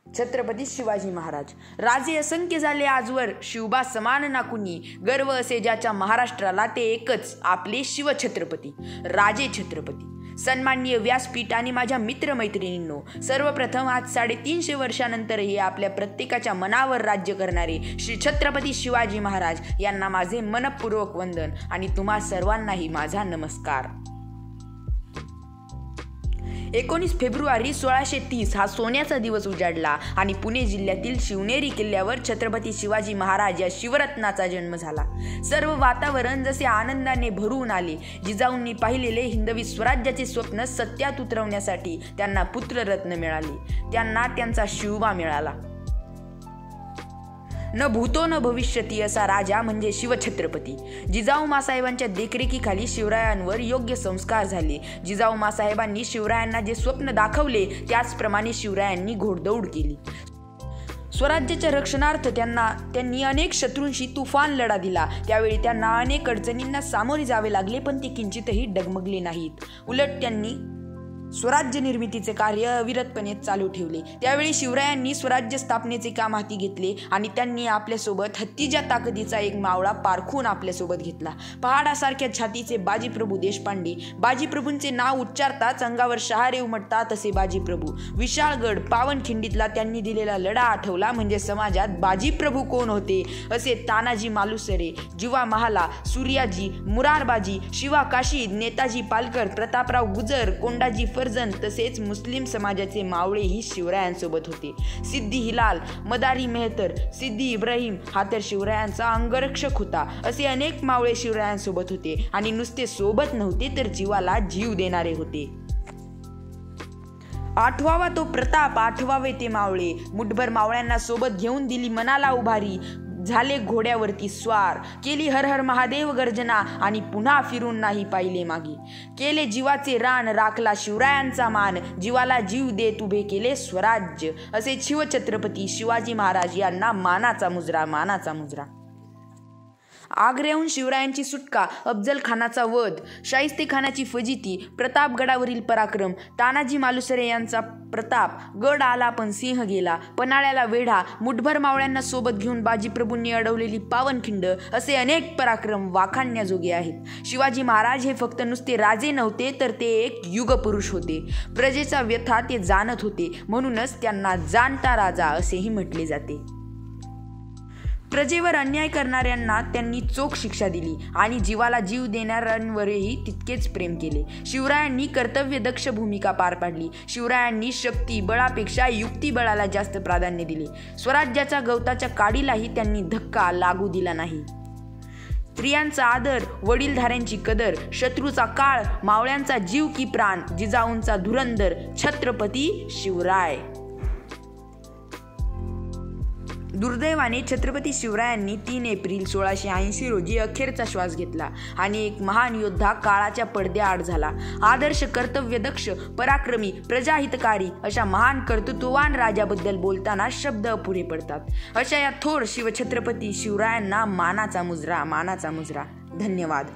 छत्रपती शिवाजी महाराज. राजे असंख्य झाले आजवर, शिवबा समान ना कुणी. गर्व असे ज्याच्या महाराष्ट्राला, ते एकच आपले शिवछत्रपती, राजे छत्रपती. सन्माननीय व्यासपीठ आणि माझ्या मित्रमैत्रिणींनो, सर्वप्रथम आज 350 वर्षानंतरही आपल्या प्रत्येकाच्या मनावर राज्य करणारे श्री छत्रपती शिवाजी महाराज यांना माझे मनपूर्वक वंदन आणि तुम्हा सर्वांनाही माझा नमस्कार. 19 फेब्रुवारी 1630 हा सोन्याचा दिवस उजाडला आणि पुणे जिल्ह्यातील शिवनेरी किल्ल्यावर छत्रपती शिवाजी महाराज या शिवरत्नाचा जन्म झाला. सर्व वातावरण जसे आनंदाने भरून आले. जिजाऊंनी पाहिलेले हिंदवी स्वराज्याचे स्वप्न सत्यात उतरवण्यासाठी त्यांना पुत्ररत्न मिळाले. त्यांना त्यांचा शिवबा मिळाला. न भूतो न भविष्यती असा राजा म्हणजे शिवछत्रपती. जिजाऊ मासाहेबांच्या देखरेखीखाली शिवरायांवर योग्य संस्कार झाले. जिजाऊ मासाहेबांनी शिवरायांना जे स्वप्न दाखवले त्याचप्रमाणे शिवरायांनी घोडदौड केली. स्वराज्याच्या रक्षणार्थ त्यांनी अनेक शत्रूंशी तुफान लढा दिला. त्यावेळी त्यांना अनेक अडचणींना सामोरे जावे लागले, पण ते किंचितही डगमगले नाहीत. उलट त्यांनी स्वराज्य निर्मितीचे कार्य अविरतपणे चालू ठेवले. त्यावेळी शिवरायांनी स्वराज्य स्थापनेचे काम हाती घेतले आणि त्यांनी आपल्यासोबत हत्तीच्या ताकदीचा एक मावळा पारखून आपल्यासोबत घेतला. पहाडासारख्या छातीचे बाजीप्रभू देशपांडे. बाजीप्रभूंचे नाव उच्चारताच अंगावर शहारे उमटतात असे बाजीप्रभू. विशाळगड पावनखिंडीतला त्यांनी दिलेला लढा आठवला म्हणजे समाजात बाजीप्रभू कोण होते असे तानाजी मालुसरे, जीवा महाला, सूर्याजी, मुरारबाजी, शिवा काशीद, नेताजी पालकर, प्रतापराव गुजर, कोंडाजी फर्जन तसेच मुस्लिम समाजाचे मावळेही शिवरायांसोबत होते. सिद्दी हिलाल, मदारी मेहतर, सिद्दी इब्राहिम हा तर शिवरायांचा अंगरक्षक होता. असे अनेक मावळे शिवरायांसोबत होते आणि नुसते सोबत नव्हते तर जीवाला जीव देणारे होते. आठवावा तो प्रताप, आठवावे ते मावळे. मुठभर मावळ्यांना सोबत घेऊन दिली मनाला उभारी. झाले घोड्यावरती स्वार, केली हर हर महादेव गर्जना आणि पुन्हा फिरून नाही पाहिले मागे. केले जीवाचे रान, राखला शिवरायांचा मान. जीवाला जीव देत उभे केले स्वराज्य असे शिवछत्रपती शिवाजी महाराज यांना मानाचा मुजरा, मानाचा मुजरा. आग्र्याहून शिवरायांची सुटका, अफजल खानाचा वध, शाहिस्तेखानाची फजिती, प्रतापगडावरील पराक्रम, तानाजी मालुसरे यांचा प्रताप, गड आला पण सिंह गेला, पन्हाळ्याला वेढा, मुठभर मावळ्यांना सोबत घेऊन बाजीप्रभूंनी अडवलेली पावनखिंड असे अनेक पराक्रम वाखाणण्याजोगे आहेत. शिवाजी महाराज हे फक्त नुसते राजे नव्हते तर ते एक युगपुरुष होते. प्रजेचा व्यथा ते जाणत होते, म्हणूनच त्यांना जाणता राजा असेही म्हटले जाते. प्रजेवर अन्याय करणाऱ्यांना त्यांनी चोख शिक्षा दिली आणि जीवाला जीव देणाऱ्यांवरही तितकेच प्रेम केले. शिवरायांनी कर्तव्यदक्ष भूमिका पार पाडली. शिवरायांनी शक्ती बळापेक्षा युक्तिबळाला जास्त प्राधान्य दिले. स्वराज्याच्या गवताच्या काडीलाही त्यांनी धक्का लागू दिला नाही. स्त्रियांचा आदर, वडीलधाऱ्यांची कदर, शत्रूचा काळ, मावळ्यांचा जीव की प्राण, जिजाऊंचा धुरंधर छत्रपती शिवराय. दुर्दैवाने छत्रपती शिवरायांनी 3 एप्रिल 1680 रोजी अखेरचा श्वास घेतला आणि एक महान योद्धा काळाच्या पडद्याआड झाला. आदर्श, कर्तव्यदक्ष, पराक्रमी, प्रजाहितकारी अशा महान कर्तृत्ववान राजाबद्दल बोलताना शब्द अपुरे पडतात. अशा या थोर शिवछत्रपती शिवरायांना मानाचा मुजरा, मानाचा मुजरा. धन्यवाद.